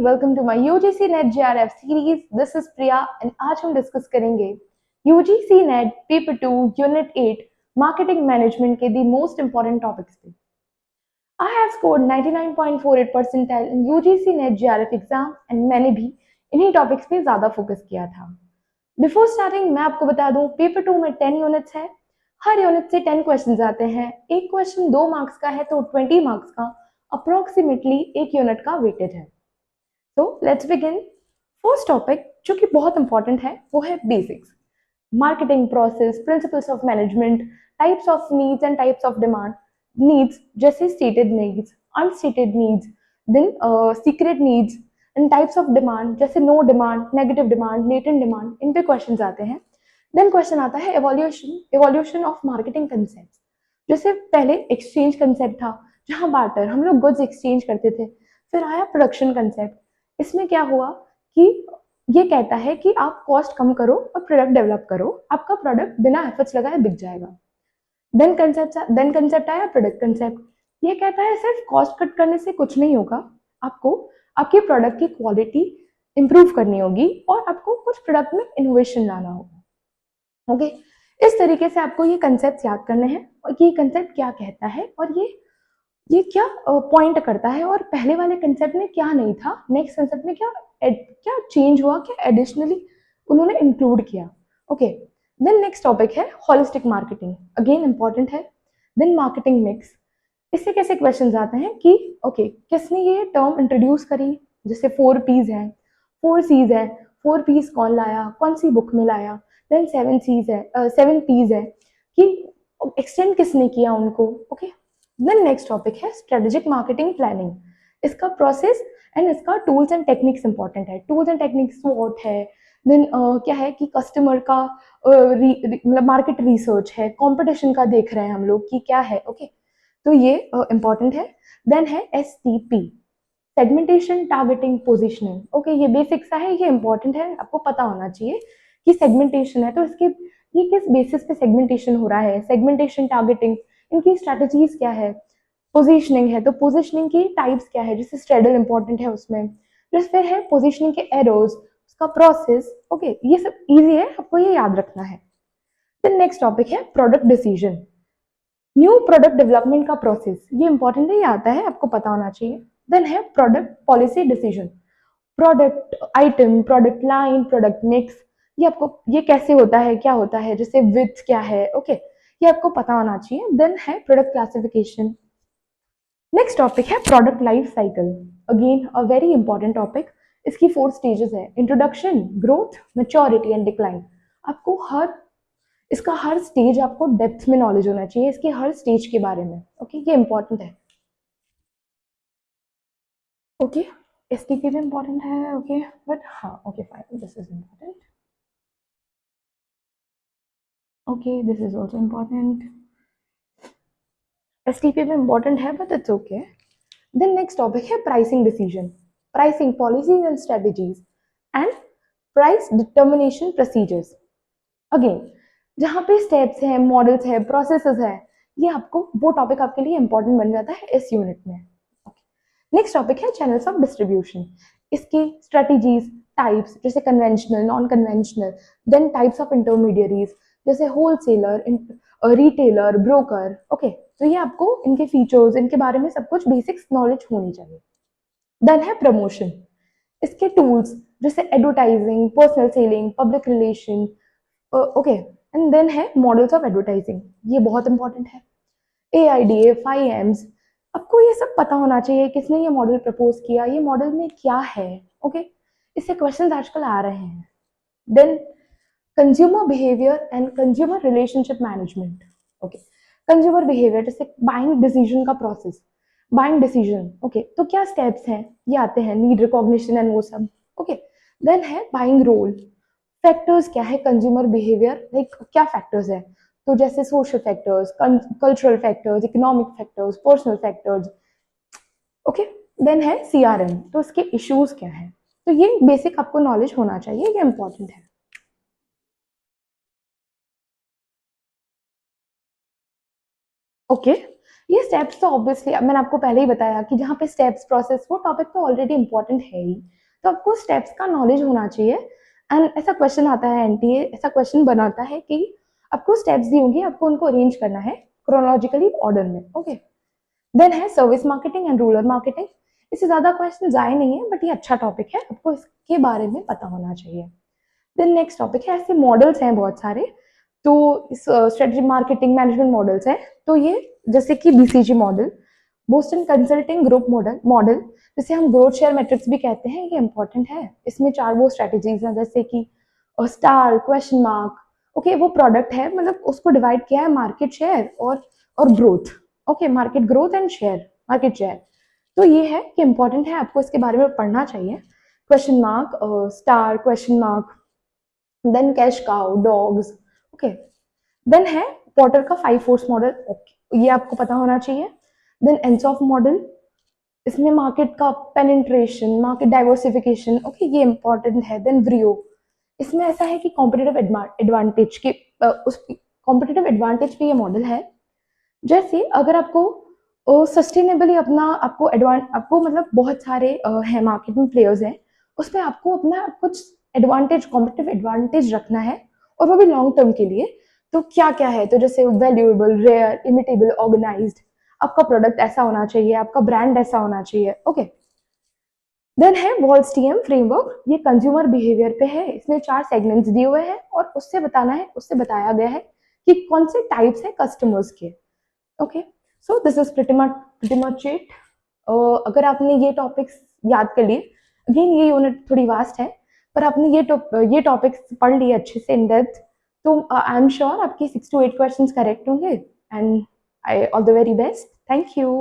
Welcome to my UGC NET JRF series. This is Priya and आज हम discuss करेंगे UGC NET paper 2 unit 8 marketing management के the most important topics पे। I have scored 99.48 percentile in UGC NET JRF exam and मैंने भी इन्हीं topics पे ज्यादा फोकस किया था। बिफोर स्टार्टिंग मैं आपको बता दूं, पेपर 2 में 10 यूनिट्स है। हर यूनिट से 10 क्वेश्चंस आते हैं। एक क्वेश्चन 2 मार्क्स का है तो 20 मार्क्स का अप्रोक्सीमेटली एक यूनिट का वेटेज है। तो लेट्स बिगिन। फर्स्ट टॉपिक जो कि बहुत इंपॉर्टेंट है वो है basics, marketing process, principles of management, types of needs and types of demand. Needs जैसे stated needs, unstated needs, then secret needs and types of demand जैसे no demand, negative demand, latent demand, इन पे questions आते हैं। Then question आता है evolution of marketing concept. जैसे पहले एक्सचेंज कंसेप्ट था जहां बार्टर हम लोग गुड्स एक्सचेंज करते थे, फिर आया प्रोडक्शन कंसेप्ट। इसमें क्या हुआ कि ये कहता है कि आप कॉस्ट कम करो और प्रोडक्ट डेवलप करो, आपका प्रोडक्ट बिना एफर्ट्स लगाए बिक जाएगा। देन कंसेप्ट आया प्रोडक्ट कंसेप्ट। ये कहता है सिर्फ कॉस्ट कट करने से कुछ नहीं होगा, आपको आपके प्रोडक्ट की क्वालिटी इंप्रूव करनी होगी और आपको कुछ प्रोडक्ट में इनोवेशन लाना होगा। ओके, इस तरीके से आपको ये कंसेप्ट याद करने हैं और ये कंसेप्ट क्या कहता है और ये क्या पॉइंट करता है और पहले वाले कंसेप्ट में क्या नहीं था, नेक्स्ट कंसेप्ट में क्या चेंज हुआ, क्या एडिशनली उन्होंने इंक्लूड किया। ओके, देन नेक्स्ट टॉपिक है होलिस्टिक मार्केटिंग, अगेन इंपॉर्टेंट है। देन मार्केटिंग मिक्स, इससे कैसे क्वेश्चंस आते हैं कि ओके किसने ये टर्म इंट्रोड्यूस करी, जैसे 4 P's है, 4 C's है, 4 P's कौन लाया, कौन सी बुक में लाया। देन 7 P's है कि एक्सटेंड किसने किया उनको। ओके, देन नेक्स्ट टॉपिक है स्ट्रेटेजिक मार्केटिंग प्लानिंग। इसका प्रोसेस एंड इसका टूल्स एंड टेक्निक्स इंपॉर्टेंट है। टूल्स एंड टेक्निक्स व्हाट है, देन क्या है कि कस्टमर का मतलब मार्केट रिसर्च है, कंपटीशन का देख रहे हैं हम लोग कि क्या है। ओके, तो ये इंपॉर्टेंट है। देन है STP, segmentation, targeting, positioning. Okay, ये बेसिक सा है, ये इंपॉर्टेंट है, आपको पता होना चाहिए कि सेगमेंटेशन है तो इसके ये किस बेसिस पे सेगमेंटेशन हो रहा है, सेगमेंटेशन, टारगेटिंग, इनकी स्ट्रेटजीज क्या है। पोजीशनिंग है तो पोजीशनिंग की टाइप्स क्या है, जैसे स्ट्रेडल इंपॉर्टेंट है उसमें। फिर है पोजीशनिंग के एरोज, उसका प्रोसेस। ओके, ये सब इजी है, आपको ये याद रखना है। देन नेक्स्ट टॉपिक है product decision, new product development का प्रोसेस, ये इंपॉर्टेंट है, ये आता है, आपको पता होना चाहिए। देन है product policy decision, product item, product line, product mix, ये आपको ये कैसे होता है, क्या होता है, जैसे विथ क्या है। ओके, ये आपको पता होना चाहिए। देन है प्रोडक्ट क्लासिफिकेशन। नेक्स्ट टॉपिक है product life cycle, again a very important topic. इसकी 4 स्टेजेस है, introduction, growth, maturity and decline. आपको इसका हर स्टेज आपको डेप्थ में नॉलेज होना चाहिए, इसके हर स्टेज के बारे में। ओके, ये इंपॉर्टेंट है। ओके, STP भी इंपॉर्टेंट है। ओके, बट हाँ, okay fine, this is important. Okay, this is also important. STP भी इंपॉर्टेंट है but it's okay. Then next topic है pricing decision, pricing policies and strategies and price determination procedures. Again जहाँ पे steps हैं, models है, processes है, ये आपको वो टॉपिक आपके लिए इंपॉर्टेंट बन जाता है इस यूनिट में। नेक्स्ट टॉपिक है चैनल्स ऑफ डिस्ट्रीब्यूशन, इसकी स्ट्रेटेजीज, टाइप्स जैसे conventional, non conventional, then types of intermediaries जैसे होलसेलर, रिटेलर, ब्रोकर। ओके, तो ये आपको इनके फीचर्स, इनके बारे में सब कुछ बेसिक्स नॉलेज होनी चाहिए। देन है प्रमोशन, इसके टूल्स जैसे advertising, personal selling, public relation. Okay, and then है मॉडल्स ऑफ एडवर्टाइजिंग, ये बहुत इंपॉर्टेंट है। AIDA, 5Ms, आपको ये सब पता होना चाहिए, किसने ये मॉडल प्रपोज किया, ये मॉडल में क्या है। ओके, इससे क्वेश्चंस आजकल आ रहे हैं। Then consumer behaviour and consumer relationship management. Okay, consumer behaviour जैसे बाइंग डिसीजन का प्रोसेस, बाइंग डिसीजन। ओके, तो क्या स्टेप्स हैं, ये आते हैं, नीड रिकॉग्निशन एंड वो सब। ओके, देन है बाइंग रोल, फैक्टर्स क्या है कंज्यूमर बिहेवियर, लाइक क्या फैक्टर्स है, तो जैसे social factors, cultural factors, economic factors, personal factors. Okay, then है CRM, तो इसके इश्यूज क्या है। तो ये बेसिक आपको नॉलेज होना चाहिए, ये इंपॉर्टेंट है। ओके, ये स्टेप्स तो ऑब्वियसली मैंने आपको पहले ही बताया कि जहाँ पे स्टेप्स प्रोसेस वो टॉपिक तो ऑलरेडी इंपॉर्टेंट है ही, तो आपको स्टेप्स का नॉलेज होना चाहिए। एंड ऐसा क्वेश्चन आता है, एनटीए ऐसा क्वेश्चन बनाता है कि आपको स्टेप्स दी होंगी, आपको उनको अरेंज करना है क्रोनोलॉजिकली ऑर्डर में। ओके, देन है service marketing and rural marketing. इससे ज्यादा क्वेश्चन आए नहीं है, बट ये अच्छा टॉपिक है, आपको इसके बारे में पता होना चाहिए। देन नेक्स्ट टॉपिक है, ऐसे मॉडल्स हैं बहुत सारे, तो इस स्ट्रेटजी मार्केटिंग मैनेजमेंट मॉडल्स हैं, तो ये जैसे कि BCG model, Boston consulting group model model जिसे हम ग्रोथ शेयर मैट्रिक्स भी कहते हैं, ये इंपॉर्टेंट है। इसमें 4 वो स्ट्रेटेजीज हैं, जैसे कि स्टार, क्वेश्चन मार्क। ओके, वो प्रोडक्ट है, मतलब उसको डिवाइड किया है मार्केट शेयर और growth. Okay, market growth and share, market share. तो ये है कि इंपॉर्टेंट है, आपको इसके बारे में पढ़ना चाहिए। Question mark, star, question mark, then cash cow, dogs. Okay, then है पॉटर का 5 फोर्स मॉडल, ओके ये आपको पता होना चाहिए। देन एंसॉफ मॉडल, इसमें मार्केट का पेनिट्रेशन, मार्केट डाइवर्सिफिकेशन, ओके ये इंपॉर्टेंट है। देन व्रियो, इसमें ऐसा है कि कॉम्पिटेटिव एडवांटेज के उस कॉम्पिटेटिव एडवांटेज पे ये मॉडल है। जैसे अगर आपको सस्टेनेबली अपना आपको मतलब बहुत सारे है मार्केट में प्लेयर्स हैं, उसमें आपको अपना कुछ एडवांटेज, कॉम्पिटिटिव एडवांटेज रखना है, और वो भी लॉन्ग टर्म के लिए। तो क्या क्या है, तो जैसे वैल्यूएबल, रेयर, इमिटेबल, ऑर्गेनाइज्ड, आपका प्रोडक्ट ऐसा होना चाहिए, आपका ब्रांड ऐसा होना चाहिए। ओके, देन है वॉल्स टीएम फ्रेमवर्क, ये कंज्यूमर बिहेवियर पे है, इसमें 4 सेगमेंट्स दिए हुए हैं, और उससे बताया गया है कि कौन से टाइप्स है कस्टमर्स के। Okay, so this is pretty much it. अगर आपने ये टॉपिक्स याद कर लिए, अगेन ये यूनिट थोड़ी वास्ट है, पर आपने ये टॉपिक्स पढ़ लिए अच्छे से इन डेप्थ, तो आई एम श्योर आपके 6 to 8 क्वेश्चंस करेक्ट होंगे। And I all the very best, thank you.